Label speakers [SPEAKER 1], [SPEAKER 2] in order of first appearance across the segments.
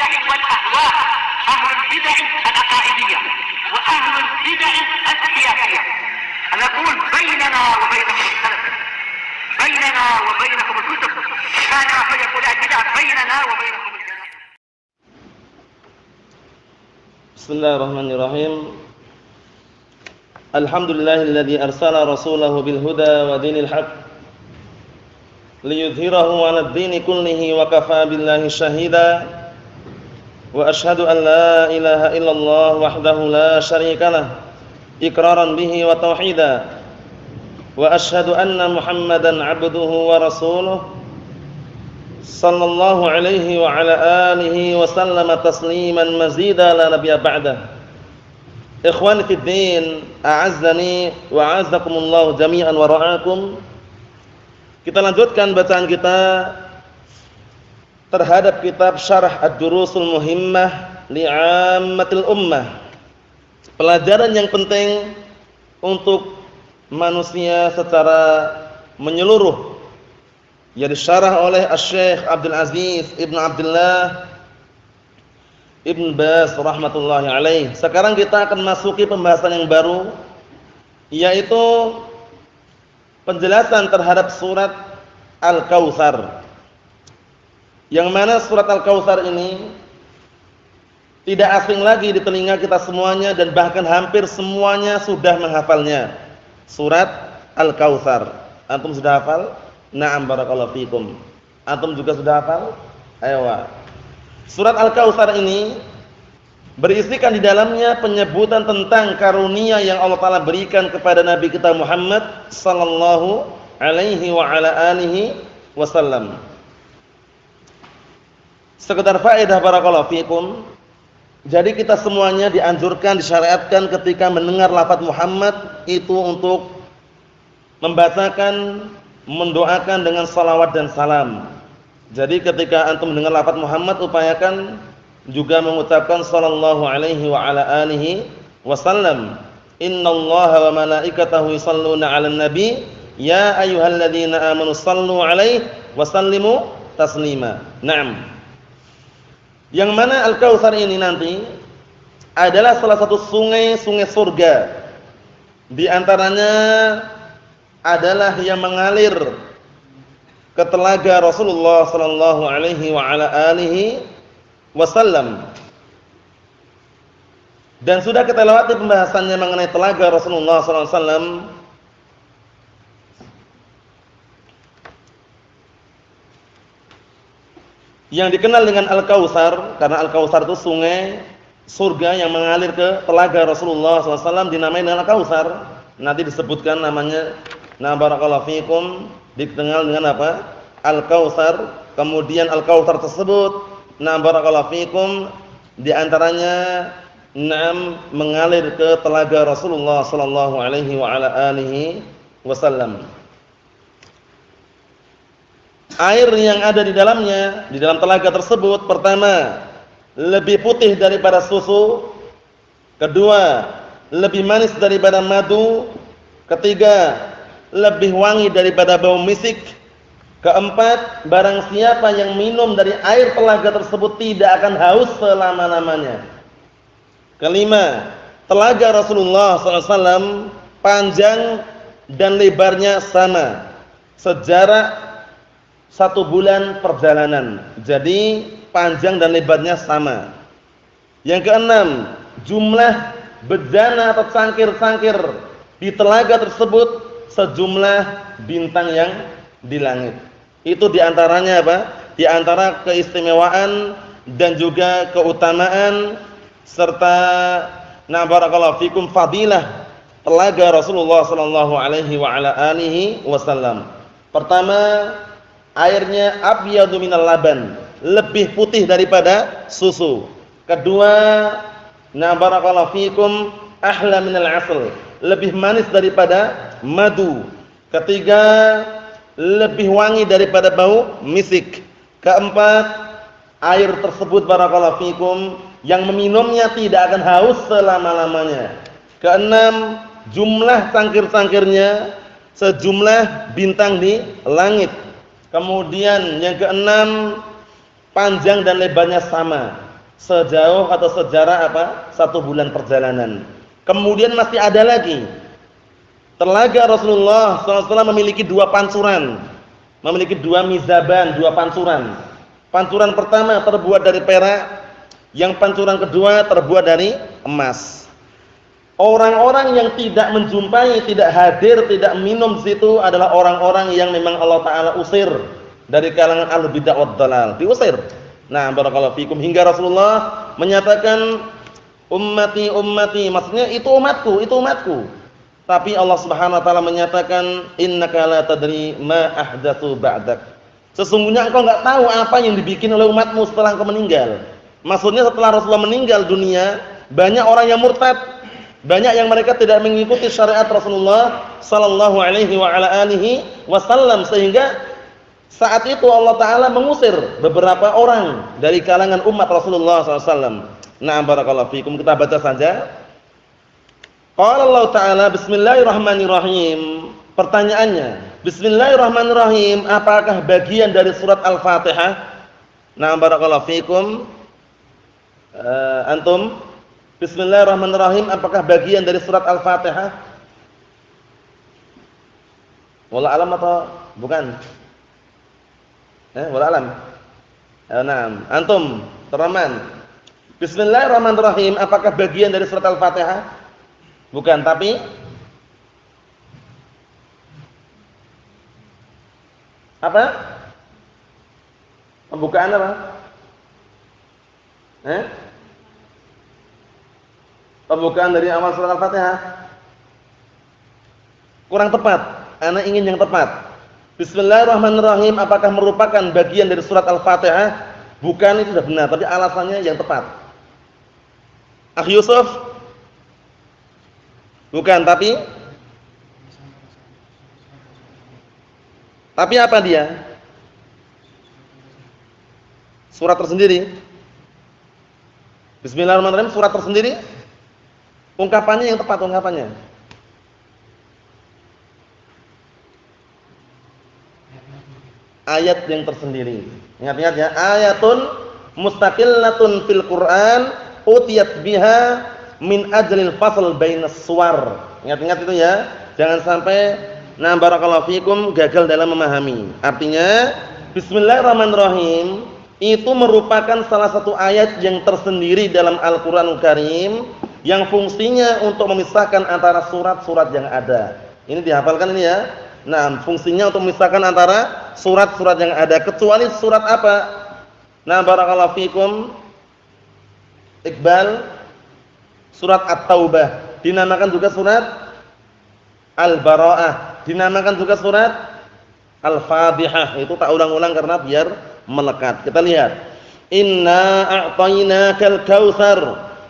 [SPEAKER 1] البدع والأهواء، أهل البدع العقائدية وأهل البدع السياسية. نقول بيننا وبينكم السلف، بيننا وبينكم الكتب، كان فيقول البدع بيننا وبينكم الجنة.
[SPEAKER 2] Bismillahirrahmanirrahim. Alhamdulillahilladzi arsala rasulahu bil huda wa dinil haqq liyudhhirahu 'alad dini kullihi wa kafaa billahi shahida. Wa asyhadu an la ilaha illallah wahdahu la syarika lah iqraran bihi wa tauhida. Wa asyhadu anna Muhammadan 'abduhu wa rasuluhu sallallahu alaihi wa ala alihi wa sallama tasliman mazida la nabiyya ba'dah. Ikhwani fid din, a'azzani wa a'azzakumullah jami'an wa ra'akum. Kita lanjutkan bacaan kita terhadap kitab Syarah Ad-Durusul Muhimmah li'ammatil ummah. Pelajaran yang penting untuk manusia secara menyeluruh, yang disyarah oleh Asy-Syaikh Abdul Aziz Ibn Abdullah Ibn Baz rahmatullahi alaih. Sekarang kita akan masuki pembahasan yang baru, yaitu penjelasan terhadap surat Al-Kautsar. Yang mana surat Al-Kautsar ini tidak asing lagi di telinga kita semuanya dan bahkan hampir semuanya sudah menghafalnya. Surat Al-Kautsar. Antum sudah hafal? Na'am barakallahu fikum. Antum juga sudah hafal? Ayo. Surat Al-Kautsar ini berisikan di dalamnya penyebutan tentang karunia yang Allah Ta'ala berikan kepada Nabi kita Muhammad sallallahu alaihi wa ala alihi wasallam. Sekedar faedah barakallahu fikum. Jadi kita semuanya dianjurkan, disyariatkan ketika mendengar lafaz Muhammad itu untuk membacakan, mendoakan dengan salawat dan salam. Jadi ketika antum mendengar lafaz Muhammad, upayakan juga mengucapkan sallallahu alaihi wa ala alihi wasallam. Innallaha wa malaikatahu yusholluna 'alan nabi ya ayyuhalladzina amanu shallu 'alaihi wa sallimu taslima. Naam. Yang mana Al-Kautsar ini nanti adalah salah satu sungai-sungai surga. Di antaranya adalah yang mengalir ke telaga Rasulullah sallallahu alaihi wa ala alihi wasallam. Dan sudah kita lewati pembahasannya mengenai telaga Rasulullah sallallahu alaihi wasallam. Yang dikenal dengan Al-Kautsar, karena Al-Kautsar itu sungai surga yang mengalir ke telaga Rasulullah sallallahu alaihi wasallam, dinamai dengan Al-Kautsar. Nanti disebutkan namanya. Nah barakallahu fikum, dikenal dengan apa? Al-Kautsar. Kemudian Al-Kautsar tersebut, nah barakallahu fikum, di antaranya mengalir ke telaga Rasulullah sallallahu alaihi wa ala alihi wasallam. Air yang ada di dalamnya, di dalam telaga tersebut, pertama, lebih putih daripada susu. Kedua, lebih manis daripada madu. Ketiga, lebih wangi daripada bau misik. Keempat, barang siapa yang minum dari air telaga tersebut tidak akan haus selama-lamanya. Kelima, telaga Rasulullah SAW panjang dan lebarnya sama, sejarak 1 bulan perjalanan. Jadi panjang dan lebarnya sama. Yang keenam, jumlah bejana atau cangkir-cangkir di telaga tersebut sejumlah bintang yang di langit. Itu diantaranya apa? Di antara keistimewaan dan juga keutamaan serta na barakallahu fikum fadilah telaga Rasulullah sallallahu alaihi wa ala alihi wasallam. Pertama, airnya abyadu minal laban, lebih putih daripada susu. Kedua, na barakallahu fikum ahla minal asal, lebih manis daripada madu. Ketiga, lebih wangi daripada bau misik. Keempat, air tersebut barakallahu fikum yang meminumnya tidak akan haus selama-lamanya. Keenam, jumlah cangkir-cangkirnya sejumlah bintang di langit. Kemudian yang keenam, panjang dan lebarnya sama. sejauh atau sejarah apa? 1 bulan perjalanan. Kemudian masih ada lagi. Telaga Rasulullah SAW memiliki 2 pancuran. Memiliki 2 mizaban, 2 pancuran. Pancuran pertama terbuat dari perak, yang pancuran kedua terbuat dari emas. Orang-orang yang tidak menjumpai, tidak hadir, tidak minum di situ adalah orang-orang yang memang Allah Ta'ala usir dari kalangan ahlul bidah wad dhalal. Diusir. Nah, barakallahu fikum, hingga Rasulullah menyatakan ummati ummati, maksudnya itu umatku, itu umatku. Tapi Allah Subhanahu wa taala menyatakan innaka la tadri ma ahdatsu ba'dak. Sesungguhnya engkau enggak tahu apa yang dibikin oleh umatmu setelah engkau meninggal. Maksudnya setelah Rasulullah meninggal dunia, banyak orang yang murtad, banyak yang mereka tidak mengikuti syariat Rasulullah sallallahu alaihi wa ala alihi wasallam, sehingga saat itu Allah Ta'ala mengusir beberapa orang dari kalangan umat Rasulullah SAW. Nah, barakallahu fikum, kita baca saja. Qala Allah Ta'ala, bismillahirrahmanirrahim. Pertanyaannya, bismillahirrahmanirrahim, apakah bagian dari surat Al-Fatihah? Nah, barakallahu fikum. Antum, bismillahirrahmanirrahim, apakah bagian dari surat Al-Fatihah? Wallahu alam atau bukan? Wallahu alam. Naam, antum, Teraman. Bismillahirrahmanirrahim, apakah bagian dari surat Al-Fatihah? Bukan, tapi apa? Pembukaan apa? Pembukaan dari awal surat Al-Fatihah. Kurang tepat. Ana ingin yang tepat. Bismillahirrahmanirrahim, apakah merupakan bagian dari surat Al-Fatihah? Bukan, itu sudah benar, tapi alasannya yang tepat. Akh Yusuf? Bukan, tapi apa dia? Surat tersendiri. Bismillahirrahmanirrahim, surat tersendiri. Ungkapannya yang tepat, ungkapannya. Ayat yang tersendiri. Ingat-ingat ya, ayatun mustaqillatun fil Qur'an utiyat biha min ajlil fasl bainas suwar. Ingat-ingat itu ya. Jangan sampai barakallahu fikum gagal dalam memahami. Artinya bismillahirrahmanirrahim itu merupakan salah satu ayat yang tersendiri dalam Al-Qur'anul Karim yang fungsinya untuk memisahkan antara surat-surat yang ada. Ini dihafalkan ini ya. Nah, fungsinya untuk memisahkan antara surat-surat yang ada, kecuali surat apa? Nah, barakallahu fikum, Iqbal, surat At-Taubah, dinamakan juga surat Al-Bara'ah, dinamakan juga surat Al-Fatihah. Itu tak ulang-ulang karena biar melekat. Kita lihat. Inna a'tainakal kautsar.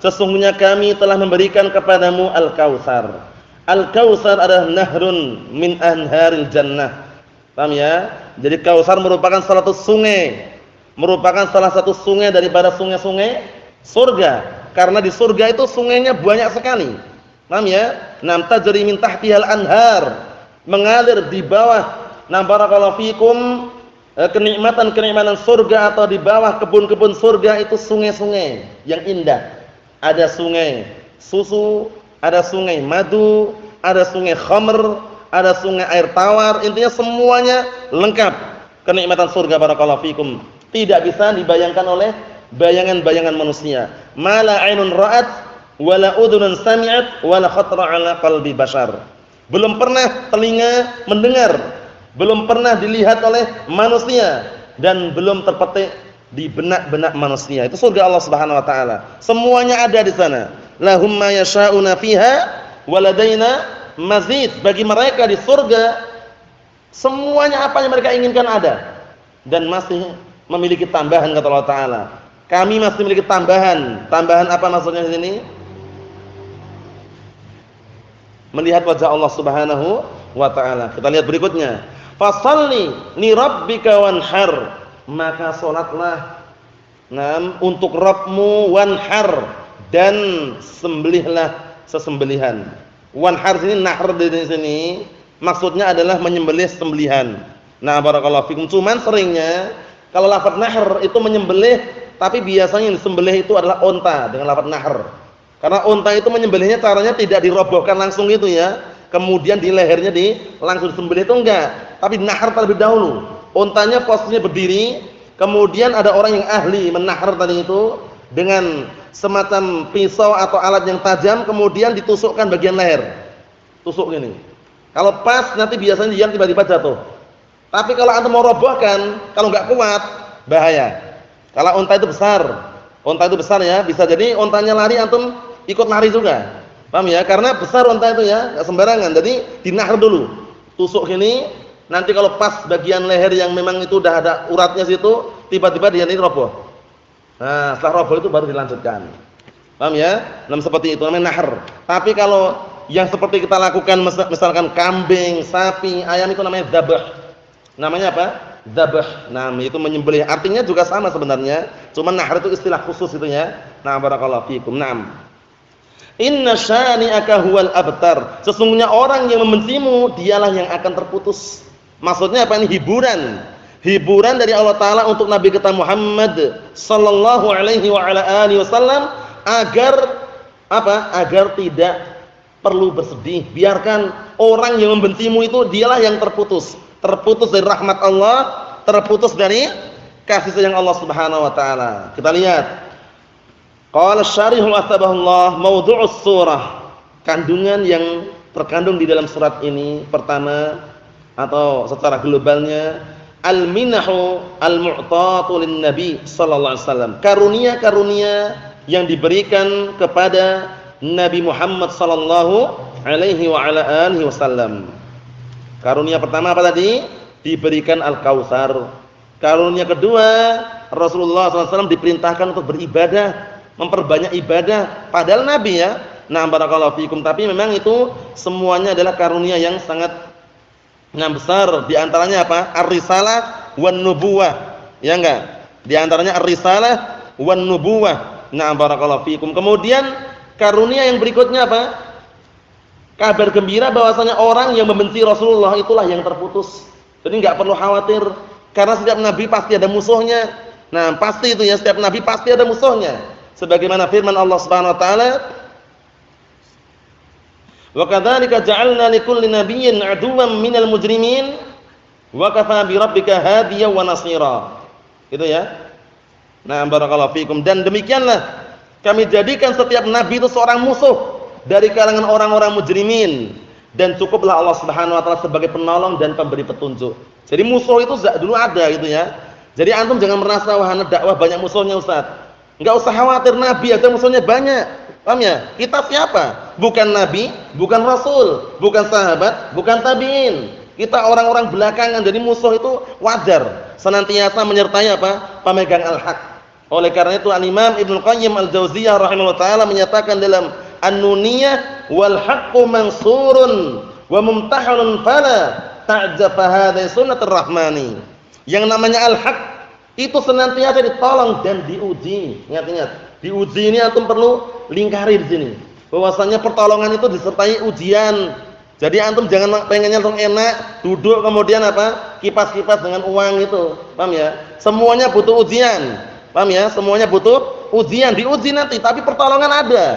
[SPEAKER 2] Sesungguhnya kami telah memberikan kepadamu Al-Kautsar. Al-Kautsar adalah nahrun min anharil jannah. Paham ya? Jadi Kautsar merupakan salah satu sungai. Merupakan salah satu sungai daripada sungai-sungai surga. Karena di surga itu sungainya banyak sekali. Paham ya? Nam tajri min tahtihal anhar. Mengalir di bawah. Nam barakallahu fikum, kenikmatan-kenikmatan surga atau di bawah kebun-kebun surga itu sungai-sungai yang indah. Ada sungai susu, ada sungai madu, ada sungai khamr, ada sungai air tawar, intinya semuanya lengkap kenikmatan surga barakallahu fikum. Tidak bisa dibayangkan oleh bayangan-bayangan manusia. Mala ainun ra'at wala udhunun sami'at wala khatara ala qalbi bashar. Belum pernah telinga mendengar, belum pernah dilihat oleh manusia dan belum terpetik di benak-benak manusia. Itu surga Allah Subhanahu wa taala. Semuanya ada di sana. Lahum ma yasha'una fiha waladaina mazid. Bagi mereka di surga semuanya apa yang mereka inginkan ada dan masih memiliki tambahan, kata Allah taala. Kami masih memiliki tambahan. Tambahan apa maksudnya di sini? Melihat wajah Allah Subhanahu wa taala. Kita lihat berikutnya. Fashalli li rabbika wanhar. Maka salatlah untuk Rabbmu, wanhar, dan sembelihlah sesembelihan. Wanhar sini, nahr di sini maksudnya adalah menyembelih sembelihan. Nah, barakallahu fikum. Cuman seringnya kalau lafaz nahr itu menyembelih tapi biasanya yang disembelih itu adalah unta dengan lafaz nahr. Karena unta itu menyembelihnya caranya tidak dirobohkan langsung gitu ya. Kemudian di lehernya langsung disembelih itu enggak, tapi nahr terlebih dahulu. Untanya posisinya berdiri, kemudian ada orang yang ahli menahr tadi itu dengan semacam pisau atau alat yang tajam, kemudian ditusukkan bagian leher. Tusuk gini. Kalau pas nanti biasanya dia tiba-tiba jatuh. Tapi kalau antum mau robohkan, kalau enggak kuat, bahaya. Kalau unta itu besar ya, bisa jadi untanya lari antum ikut lari juga. Paham ya? Karena besar unta itu ya, enggak sembarangan. Jadi dinahr dulu. Tusuk gini, nanti kalau pas bagian leher yang memang itu udah ada uratnya situ, tiba-tiba dia ini roboh. Nah, setelah roboh itu baru dilanjutkan. Paham ya? Seperti itu namanya nahr. Tapi kalau yang seperti kita lakukan misalkan kambing, sapi, ayam itu namanya dzabh. Namanya apa? Dzabh. Nah, itu menyembelih. Artinya juga sama sebenarnya, cuma nahr itu istilah khusus itu ya. Nah, barakallahu fikum. Naam. Inna syani'aka huwal abtar. Sesungguhnya orang yang membencimu dialah yang akan terputus. Maksudnya apa ini? Hiburan. Hiburan dari Allah Ta'ala untuk Nabi kita Muhammad sallallahu alaihi wa ala alihi wasallam agar apa? Agar tidak perlu bersedih. Biarkan orang yang membencimu itu dialah yang terputus. Terputus dari rahmat Allah, terputus dari kasih sayang Allah Subhanahu wa taala. Kita lihat. Qala syarihul asbahullah maudhu'us surah. Kandungan yang terkandung di dalam surat ini pertama atau secara globalnya al-minahu al-mu'tatu lin-nabi sallallahu alaihi wasallam. Karunia-karunia yang diberikan kepada Nabi Muhammad sallallahu alaihi wa ala alihi wasallam. Karunia pertama apa tadi? Diberikan Al-Kautsar. Karunia kedua, Rasulullah SAW diperintahkan untuk beribadah, memperbanyak ibadah. Padahal Nabi ya. Nah, barakallahu fikum. Tapi memang itu semuanya adalah karunia yang sangat besar. Di antaranya apa? Ar-risalah wan nubuwah. Ya enggak? Di antaranya ar-risalah wan nubuwah. Nah, barakallahu fikum. Kemudian karunia yang berikutnya apa? Kabar gembira bahwasanya orang yang membenci Rasulullah itulah yang terputus. Jadi enggak perlu khawatir karena setiap nabi pasti ada musuhnya. Nah, pasti itu ya, setiap nabi pasti ada musuhnya. Sebagaimana firman Allah Subhanahu wa taala, "Wa kadzalika ja'alna likulli nabiyyin 'aduwwan minal mujrimin wa kafa bi rabbika hadiyan wa nasira." Gitu ya. Nah, barakallahu fikum. Dan demikianlah kami jadikan setiap nabi itu seorang musuh dari kalangan orang-orang mujrimin, dan cukuplah Allah Subhanahu wa taala sebagai penolong dan pemberi petunjuk. Jadi musuh itu dulu ada gitu ya. Jadi antum jangan merasa wah dakwah banyak musuhnya Ustaz. Enggak usah khawatir, nabi aja musuhnya banyak. Paham ya? Kita siapa? Bukan nabi, bukan rasul, bukan sahabat, bukan tabi'in. Kita orang-orang belakangan, jadi musuh itu wajar. Senantiasa menyertai apa? Pemegang al-haq. Oleh karena itu Al-Imam Ibnu Qayyim Al-Jauziyah rahimahullah taala menyatakan dalam An-Nuniyah, wal haqqu mansurun wa mumtahanun fala ta'jab hadhihi sunnatur rahmani. Yang namanya al-haq itu senantiasa ditolong dan diuji. Ingat-ingat, diuji ini antum perlu lingkari di sini. Bahwasanya pertolongan itu disertai ujian. Jadi antum jangan pengennya langsung enak, duduk kemudian apa? Kipas-kipas dengan uang itu. Paham ya? Semuanya butuh ujian. Paham ya? Semuanya butuh ujian, diuji nanti, tapi pertolongan ada.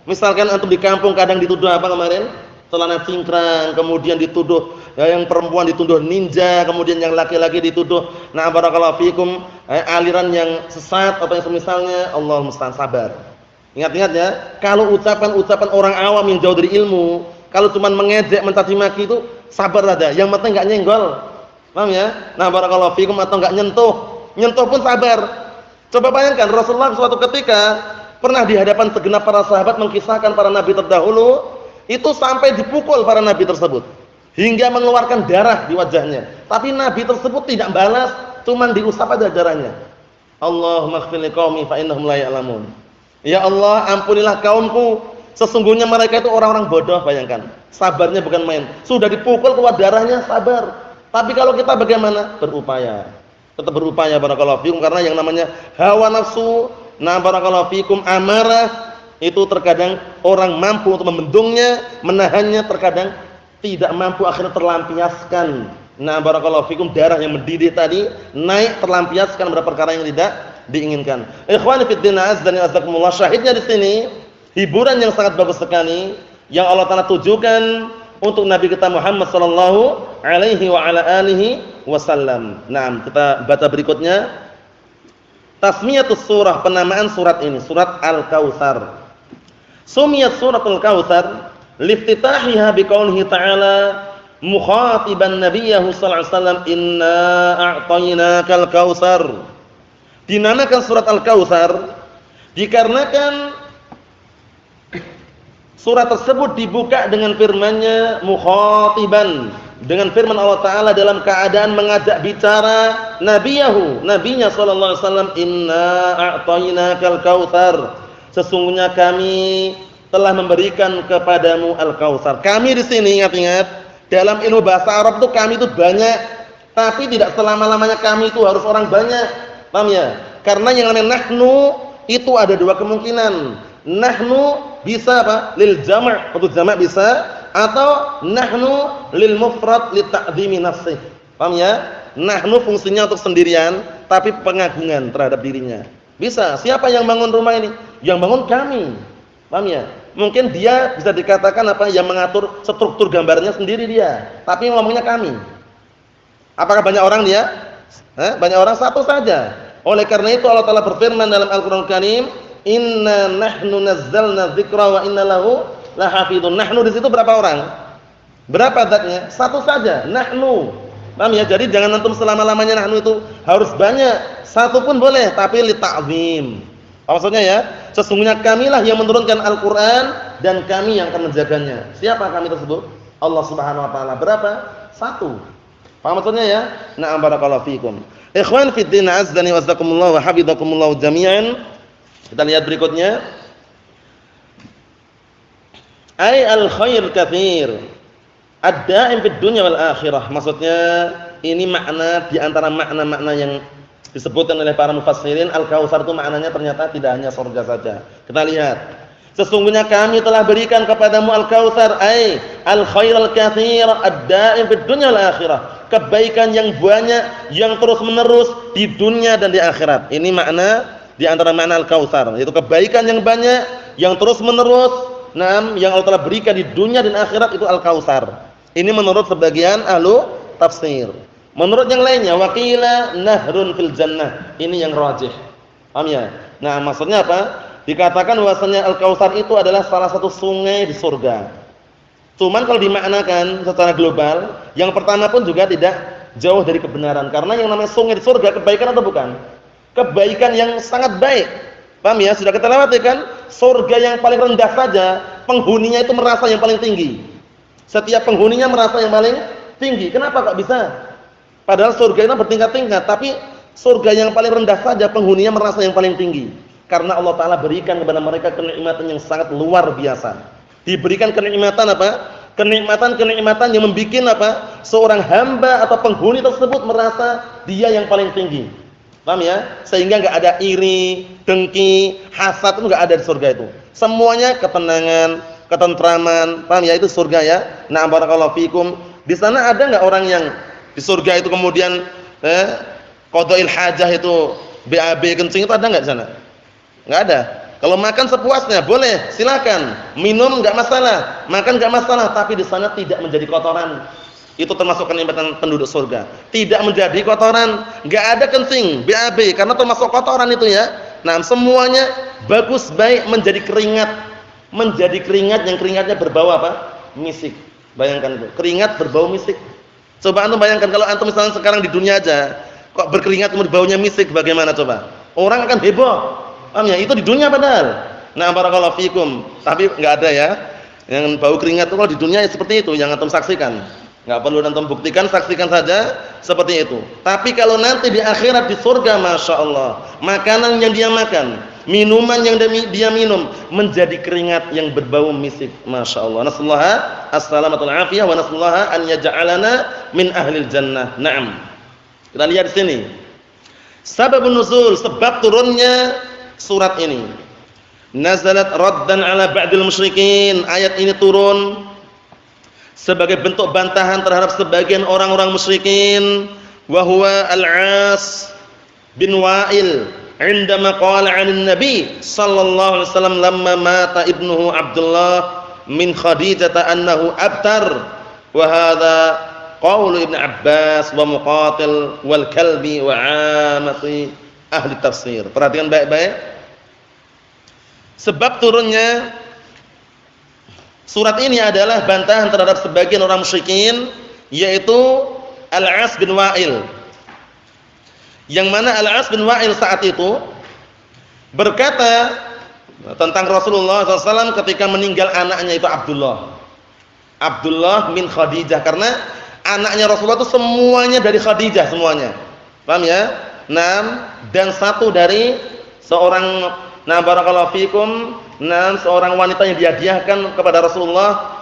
[SPEAKER 2] Misalkan antum di kampung kadang dituduh apa kemarin? Celana cingkrang, kemudian dituduh yang perempuan dituduh ninja, kemudian yang laki-laki dituduh nah barakallahu fikum aliran yang sesat atau yang semisalnya. Allah musta'an, sabar. Ingat-ingat ya, kalau ucapan-ucapan orang awam yang jauh dari ilmu, kalau cuma mengejek, mencaci maki itu sabar saja, yang penting enggak nyenggol. Paham ya? Nah barakallahu fikum, atau enggak nyentuh. Nyentuh pun sabar. Coba bayangkan Rasulullah suatu ketika pernah di hadapan segenap para sahabat mengkisahkan para nabi terdahulu, itu sampai dipukul para nabi tersebut hingga mengeluarkan darah di wajahnya. Tapi nabi tersebut tidak balas, cuman diusap aja darahnya. Allahumma ighfir liqaumi fa innahum la ya'lamun. Ya Allah, ampunilah kaumku, sesungguhnya mereka itu orang-orang bodoh. Bayangkan, sabarnya bukan main. Sudah dipukul keluar darahnya, sabar. Tapi kalau kita bagaimana? Berupaya. Tetap berupaya barakallahu fikum, karena yang namanya hawa nafsu, nah barakallahu fikum, amarah, itu terkadang orang mampu untuk membendungnya, menahannya, terkadang tidak mampu, akhirnya terlampiaskan. Nah barakallahu fikum, darah yang mendidih tadi naik, terlampiaskan pada perkara yang tidak diinginkan. Ikhwani fid din, azza wa jazakumullah, syahidnya di sini hiburan yang sangat bagus sekali yang Allah Taala tujukan untuk Nabi kita Muhammad sallallahu alaihi wa ala alihi wasallam. Nah, kita baca berikutnya. Tasmiyatus surah, penamaan surat ini, surat Al-Kautsar. Sumiyat suratul Kautsar liftitahiha biqaulihi ta'ala mukhatiban nabiyyahu sallallahu alaihi wasallam, inna a'tainakal kautsar. Dinamakan surat Al-Kautsar dikarenakan surat tersebut dibuka dengan firman-Nya mukhatiban, dengan firman Allah Taala dalam keadaan mengajak bicara nabinya sallallahu alaihi wasallam, inna a'tainakal kautsar. Sesungguhnya kami telah memberikan kepadamu Al-Kautsar. Kami di sini ingat-ingat, dalam ilmu bahasa Arab itu kami itu banyak, tapi tidak selama-lamanya kami itu harus orang banyak. Paham ya? Karena yang namanya nahnu itu ada dua kemungkinan. Nahnu bisa apa? Lil jama', untuk jama' bisa, atau nahnu lil mufrad li ta'dhimi nafsih. Paham ya? Nahnu fungsinya untuk sendirian, tapi pengagungan terhadap dirinya. Bisa. Siapa yang bangun rumah ini? Yang bangun kami. Paham ya? Mungkin dia bisa dikatakan apa? Yang mengatur struktur gambarnya sendiri dia, tapi ngomongnya kami. Apakah banyak orang dia? Banyak orang, satu saja. Oleh karena itu Allah Taala berfirman dalam Al-Qur'an Karim, inna nahnu nazzalna dzikra wa inna lahu lahafidun. Nahnu di situ berapa orang? Berapa zatnya? Satu saja, nahnu. Paham ya? Jadi jangan antum selama-lamanya nahnu itu harus banyak. Satu pun boleh, tapi li ta'zim. Apa maksudnya ya? Sesungguhnya kamilah yang menurunkan Al-Qur'an dan kami yang akan menjaganya. Siapa kami tersebut? Allah Subhanahu wa taala. Berapa? Satu. Paham maksudnya ya? Na'am, barakallahu fikum. Ikhwan fid din, azdani wa jazakumullah wa hafizakumullah jami'an. Kita lihat berikutnya. Ai al-khair katsir. Ad-da'im fid dunya wal akhirah. Maksudnya ini makna di antara makna-makna yang disebutkan oleh para mufassirin. Al-Kautsar itu maknanya ternyata tidak hanya surga saja. Kita lihat. Sesungguhnya kami telah berikan kepadamu Al-Kautsar, ai al-khairal katsir ad-da'im fid dunya wal akhirah. Kebaikan yang banyak yang terus-menerus di dunia dan di akhirat. Ini makna di antara makna Al-Kautsar, yaitu kebaikan yang banyak yang terus-menerus. Yang Allah telah berikan di dunia dan akhirat itu Al-Kautsar. Ini menurut sebagian ahlu tafsir. Menurut yang lainnya, waqila nahrun fil jannah. Ini yang rajih. Paham ya? Nah, maksudnya apa? Dikatakan bahwasanya Al-Kautsar itu adalah salah satu sungai di surga. Cuman kalau dimaknakan secara global, yang pertama pun juga tidak jauh dari kebenaran. Karena yang namanya sungai di surga kebaikan atau bukan? Kebaikan yang sangat baik. Paham ya? Sudah kita lewati kan? Surga yang paling rendah saja, penghuninya itu merasa yang paling tinggi. Setiap penghuninya merasa yang paling tinggi. Kenapa kok bisa? Padahal surga itu bertingkat-tingkat, tapi surga yang paling rendah saja penghuninya merasa yang paling tinggi. Karena Allah Ta'ala berikan kepada mereka kenikmatan yang sangat luar biasa. Diberikan kenikmatan apa? Kenikmatan yang membuat apa? Seorang hamba atau penghuni tersebut merasa dia yang paling tinggi. Paham ya? Sehingga enggak ada iri, dengki, hasad, itu enggak ada di surga itu. Semuanya ketenangan, ketentraman. Paham ya? Itu surga ya. Na'am, barakallahu fikum. Di sana ada enggak orang yang di surga itu kemudian qadail hajah itu BAB kencing, itu ada enggak di sana? Enggak ada. Kalau makan sepuasnya boleh, silakan. Minum enggak masalah, makan enggak masalah, tapi di sana tidak menjadi kotoran. Itu termasuk kenikmatan penduduk surga. Tidak menjadi kotoran, enggak ada kencing, BAB, karena termasuk kotoran itu ya. Nah, semuanya bagus, baik, menjadi keringat. Menjadi keringat yang keringatnya berbau apa? Misik. Bayangkan itu, keringat berbau misik. Coba antum bayangkan kalau antum misalnya sekarang di dunia aja kok berkeringat kemudian baunya misik, bagaimana coba? Orang akan heboh. Paham ya? Itu di dunia padahal. Nah, barakallahu fikum. Tapi enggak ada ya. Yang bau keringat itu kalau di dunia ya seperti itu yang antum saksikan. Enggak perlu antum buktikan, saksikan saja seperti itu. Tapi kalau nanti di akhirat di surga, Masya Allah, makanan yang dia makan, minuman yang dia minum menjadi keringat yang berbau misik. Masya Allah. Nasallahu as-salamatul afiyah wa nasallahu an yaj'alana min ahlil jannah. Naam. Kita lihat di sini. Sababun nuzul, sebab turunnya surat ini. Nazalat raddan ala ba'dil musyrikin. Ayat ini turun sebagai bentuk bantahan terhadap sebagian orang-orang musyrikin. Wa huwa Al-As bin Wa'il indama qala 'anil nabi sallallahu alaihi wasallam lamma mata ibnuhu Abdullah min Khadijah annahu abtar wa hadza qaul Ibnu Abbas wa Muqatil wal Kalbi wa 'amati ahli tafsir. Perhatikan baik-baik. Sebab turunnya surat ini adalah bantahan terhadap sebagian orang musyrikin, yaitu Al-As bin Wa'il. Yang mana Al-As bin Wa'il saat itu berkata tentang Rasulullah SAW ketika meninggal anaknya itu Abdullah min Khadijah, karena anaknya Rasulullah itu semuanya dari Khadijah semuanya. Paham ya? Dan satu dari seorang barakallahu fikum, seorang wanita yang dihadiahkan kepada Rasulullah,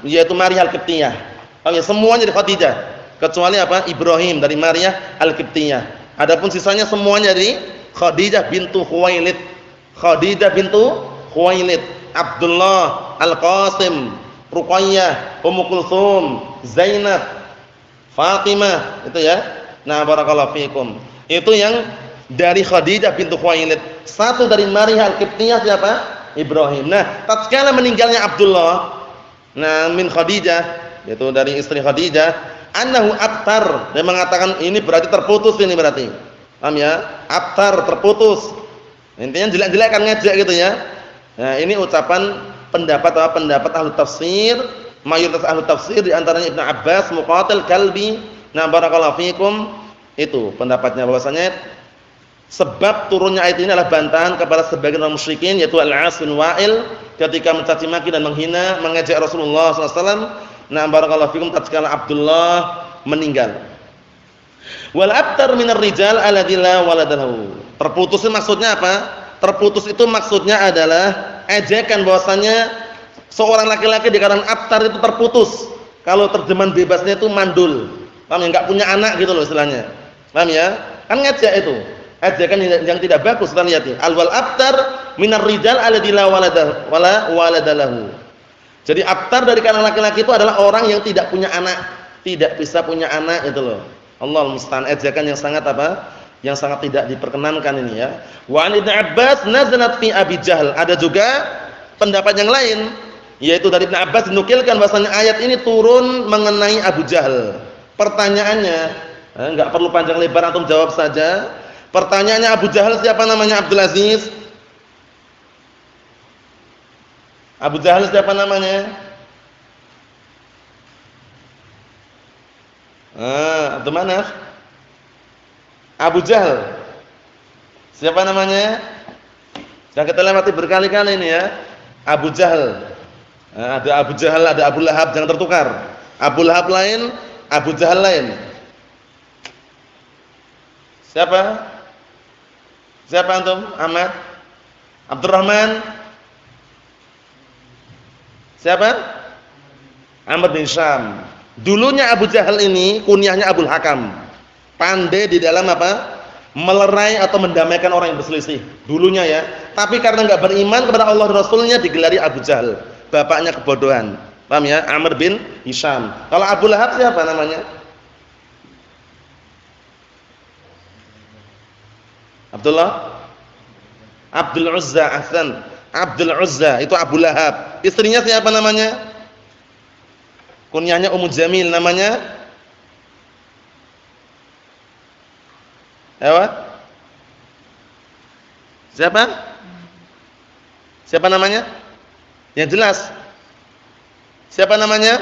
[SPEAKER 2] yaitu Maria Al-Qibtiyah. Paham ya? Semuanya dari Khadijah, kecuali apa? Ibrahim dari Maria Al-Qibtiyah. Adapun sisanya semuanya dari Khadijah bintu Khuwailid. Abdullah, Al-Qasim, Ruqayyah, Ummu Kulthum, Zainab, Fatimah, itu ya. Barakallahu fikum. Itu yang dari Khadijah bintu Khuwailid. Satu dari Maria Al-Qibtiyah siapa? Ibrahim. Tatkala meninggalnya Abdullah min Khadijah, yaitu dari istri Khadijah, annahu abtar. Dia mengatakan ini berarti terputus ini berarti. Paham ya? Abtar, terputus. Intinya jelek-jelek kan ngejek gitu ya. Ini ucapan pendapat ahli tafsir, mayoritas ahli tafsir di antaranya Ibnu Abbas, Muqatil, Kalbi. Barakallahu fikum. Itu pendapatnya bahwasanya sebab turunnya ayat ini adalah bantahan kepada sebagian orang musyrikin, yaitu Al-As bin Wa'il ketika mencaci maki dan menghina, mengejek Rasulullah SAW. Barakallahu fikum tatkala Abdullah meninggal. Wal abtar minar rijal alladzi la waladahu. Terputus itu maksudnya apa? Terputus itu maksudnya adalah ejekan bahwasanya seorang laki-laki di kalangan abtar itu terputus. Kalau terjemahan bebasnya itu mandul. Paham ya? Enggak punya anak gitu loh istilahnya. Paham ya? Kan ngejek itu. Ejekan yang tidak bagus, kita lihat ya. Al wal abtar minar rijal alladzi la waladahu. Jadi abtar dari kalangan laki-laki itu adalah orang yang tidak punya anak, tidak bisa punya anak itu loh. Allahul musta'an, ejekan yang sangat yang sangat tidak diperkenankan ini ya. Wa an Ibnu Abbas nazalat fi Abi Jahal. Ada juga pendapat yang lain, yaitu dari Ibnu Abbas dinukilkan bahwasanya ayat ini turun mengenai Abu Jahal. Pertanyaannya, enggak perlu panjang lebar, antum jawab saja. Pertanyaannya, Abu Jahal siapa namanya? Abdul Aziz. Abu Jahal siapa namanya? Abdul Manaf. Abu Jahal siapa namanya? Sudah kita lewati berkali-kali ini ya. Abu Jahal. Ada Abu Jahal, ada Abu Lahab, jangan tertukar. Abu Lahab lain, Abu Jahal lain. Siapa? Siapa antum? Ahmad? Abdurrahman? Siapa? Amr bin Syam. Dulunya Abu Jahal ini kunyahnya Abul Hakam. Pandai di dalam apa? Melerai atau mendamaikan orang yang berselisih. Dulunya ya. Tapi karena enggak beriman kepada Allah dan Rasulnya digelari Abu Jahal. Bapaknya kebodohan. Paham ya? Amr bin Hisham. Kalau Abu Lahab siapa namanya? Abdul Uzza. Ahsan. Abdul Uzza itu Abu Lahab. Istrinya siapa namanya? Kunyahnya Ummu Jamil namanya? Siapa? Siapa namanya? Yang jelas. Siapa namanya?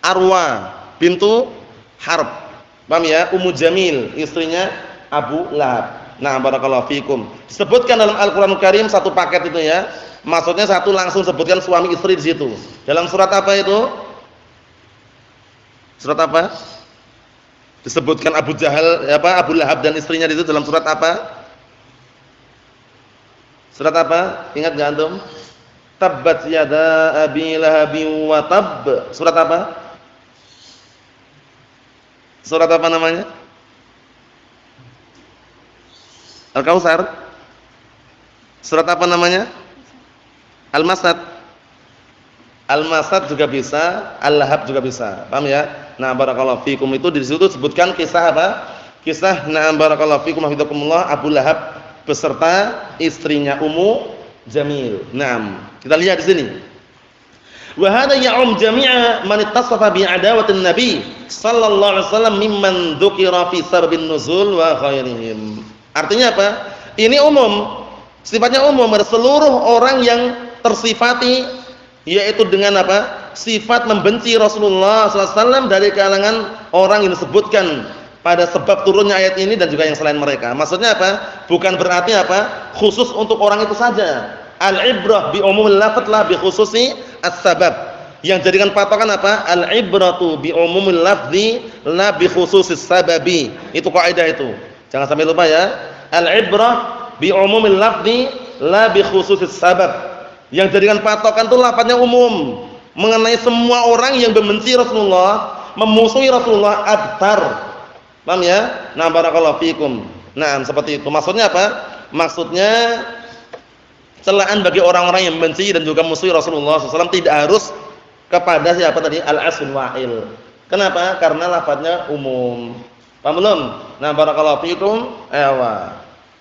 [SPEAKER 2] Arwa bintu Harb. Paham ya? Ummu Jamil istrinya Abu Lahab. Barakallahu fikum. Disebutkan dalam Al-Qur'anul Karim satu paket itu ya. Maksudnya satu langsung sebutkan suami istri di situ. Dalam surat apa itu? Surat apa? Disebutkan Abu Jahal, Abu Lahab dan istrinya di situ dalam surat apa? Surat apa? Ingat enggak antum? Tabbat yada abi lahabin wa tab. Surat apa? Surat apa namanya? Al-Kautsar. Surat apa namanya? Al-Masad. Al-Masad juga bisa, Al-Lahab juga bisa. Paham ya? Barakallahu fikum, itu di situ disebutkan kisah apa? kisah na'am barakallahu fikum hafizakumullah Abu Lahab beserta istrinya Ummu Jamil. Naam, kita lihat di sini. Wa hadha ya'um jami'a man ittasafa bi adawatin nabi sallallahu alaihi wasallam mimman dzukira fi sarbin nuzul wa khairihim. Artinya apa? Ini umum, sifatnya umum pada seluruh orang yang tersifati yaitu dengan apa? Sifat membenci Rasulullah sallallahu alaihi wasallam dari kalangan orang yang disebutkan pada sebab turunnya ayat ini dan juga yang selain mereka. Maksudnya apa? Bukan berarti apa? Khusus untuk orang itu saja. Al-ibrah bi umumil lafz la bi khususi as-sabab. Yang jadikan patokan apa? Al-ibratu bi umumil lafzi la bi khususis sababi. Itu kaidah itu. Jangan sampai lupa ya. Al-ibrah bi umumil lafzi la bi khususis sabab. Yang jadikan patokan itu lafaznya umum, mengenai semua orang yang membenci Rasulullah, memusuhi Rasulullah abtar. Paham ya? Nah, barakallahu fikum. Nah, seperti itu. Maksudnya apa? Maksudnya celaan bagi orang-orang yang membenci dan juga musuhi Rasulullah SAW tidak harus kepada siapa tadi? Al-As bin Wa'il. Kenapa? Karena lafadznya umum. Paham belum? Nah, barakallahu fikum.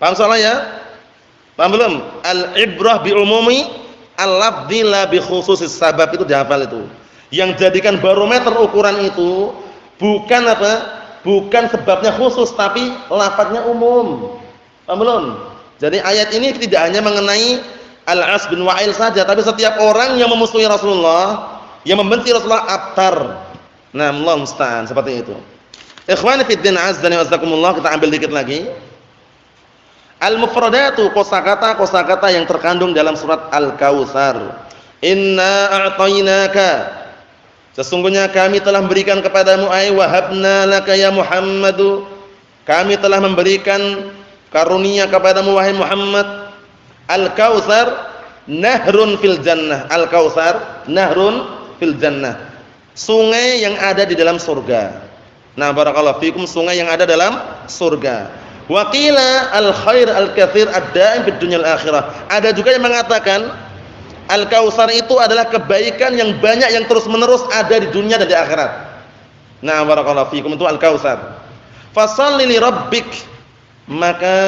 [SPEAKER 2] Paham soalnya ya? Paham belum? Al-ibrah bi umumi al-lafzi la bi khususis sabab, itu dihafal itu. Yang jadikan barometer ukuran itu bukan apa? Bukan sebabnya khusus tapi lafadznya umum. Paham belum? Jadi ayat ini tidak hanya mengenai Al-As bin Wa'il saja, tapi setiap orang yang memusuhi Rasulullah, yang membenci Rasulullah abtar. Nah, Allah musta'an, seperti itu. Ikhwani fid din azdani wa azakumullah, kita ambil dikit lagi. Al-mufradatu, kosakata yang terkandung dalam surat Al-Kautsar. Inna a'tainaka, sesungguhnya kami telah memberikan kepadamu, ay wahabna laka ya Muhammadu, kami telah memberikan karunia kepadamu wahai Muhammad. Al-Kautsar nahrun fil jannah. Al-Kautsar nahrun fil jannah, sungai yang ada di dalam surga. Nah, barakallahu fikum, sungai yang ada dalam surga. Wa qila al-khair al-katsir ad-da'im fid dunya al-akhirah. Ada juga yang mengatakan Al-Kautsar itu adalah kebaikan yang banyak yang terus-menerus ada di dunia dan di akhirat. Nah, barakallahu fikum, itu Al-Kautsar. Fashalli li rabbik, maka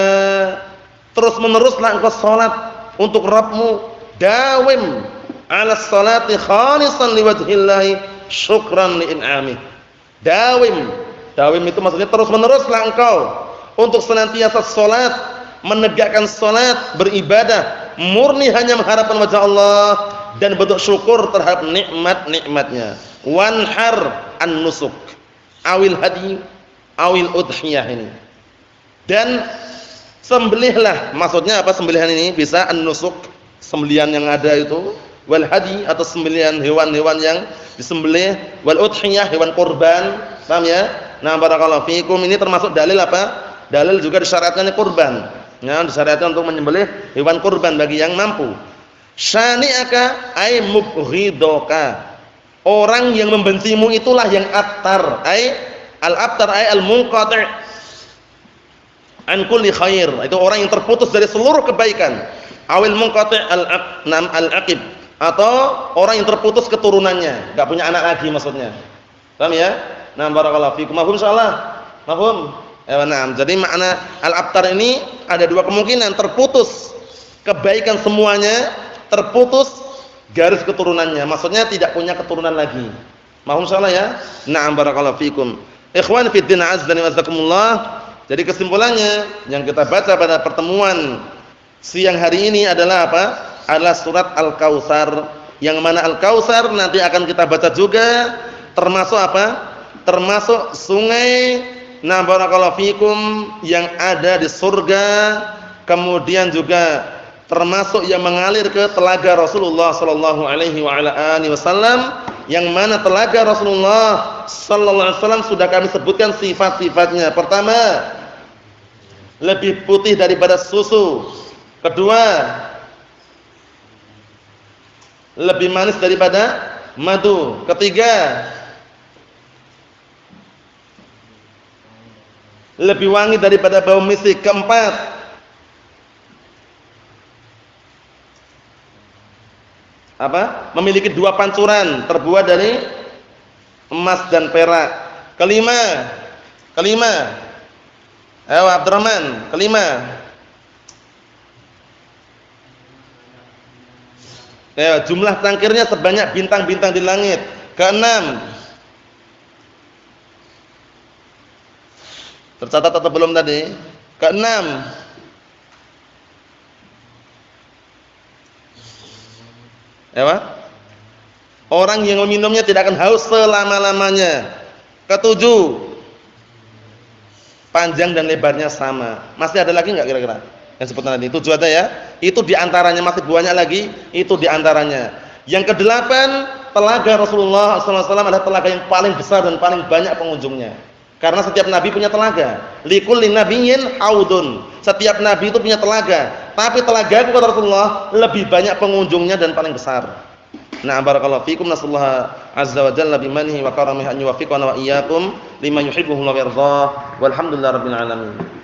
[SPEAKER 2] terus-meneruslah engkau salat untuk Rabbmu, dawim 'ala sholati khalisan liwajhillahi syukran li in'amih. Dawim itu maksudnya terus-meneruslah engkau untuk senantiasa salat, menegakkan salat, beribadah murni hanya mengharapkan wajah Allah dan bentuk syukur terhadap nikmat-nikmatnya. Wanhar an-nusuk awil hadi awil udhiyah ini. Dan sembelihlah, maksudnya apa sembelihan ini? Bisa an-nusuk, sembelihan yang ada itu, wal hadi atau sembelihan hewan-hewan yang disembelih, wal udhiyah hewan kurban. Paham ya? Nah, barakallahu fikum, ini termasuk dalil apa? Dalil juga disyariatkannya kurban. Ya, disyariatkan untuk menyembelih hewan kurban bagi yang mampu. Syani'aka ay mubghidaka, orang yang membencimu itulah yang abtar, ay al-abtar ay al-munqati' an kulli khair, itu orang yang terputus dari seluruh kebaikan. Awil munqati' al-aqib, atau orang yang terputus keturunannya, enggak punya anak lagi maksudnya. Paham ya? Nah, barakallahu fikum. Mafhum insyaallah? Mafhum? Nah, jadi makna al-abtar ini ada dua kemungkinan, terputus kebaikan semuanya, terputus garis keturunannya. Maksudnya tidak punya keturunan lagi. Mafhum insyaallah ya? Na'am, barakallahu fikum. Ikhwan fi din azdani wa azakumullah. Jadi kesimpulannya yang kita baca pada pertemuan siang hari ini adalah apa? Adalah surat Al-Kautsar, yang mana Al-Kautsar nanti akan kita baca juga, termasuk apa? Termasuk sungai, nah barakallahu fikum, yang ada di surga, kemudian juga termasuk yang mengalir ke telaga Rasulullah sallallahu alaihi wa ala alihi wasallam, yang mana telaga Rasulullah sallallahu alaihi wasallam sudah kami sebutkan sifat-sifatnya. Pertama, lebih putih daripada susu. Kedua, lebih manis daripada madu. Ketiga, lebih wangi daripada bau misik. Keempat, apa? Memiliki dua pancuran terbuat dari emas dan perak. Kelima, Ayo Abdurrahman, kelima. Ayo, jumlah cangkirnya sebanyak bintang-bintang di langit. Keenam. Tercatat atau belum tadi? Keenam. Apa? Orang yang meminumnya tidak akan haus selama-lamanya. Ketujuh. Panjang dan lebarnya sama. Masih ada lagi enggak kira-kira? Yang sebutan tadi. 7 ada ya. Itu diantaranya, masih banyak lagi. Itu diantaranya. Yang kedelapan, telaga Rasulullah SAW adalah telaga yang paling besar dan paling banyak pengunjungnya. Karena setiap nabi punya telaga. Likulli nabiyyin audun. Setiap nabi itu punya telaga. Tapi telaga kata Rasulullah lebih banyak pengunjungnya dan paling besar. Nah, barakallahu fikum, nasallahu azza wa jalla bimanihi wa karamihi an yuwaffiqana wa iyyakum lima yuhibbuhu wa yardah. Walhamdulillahirabbil alamin.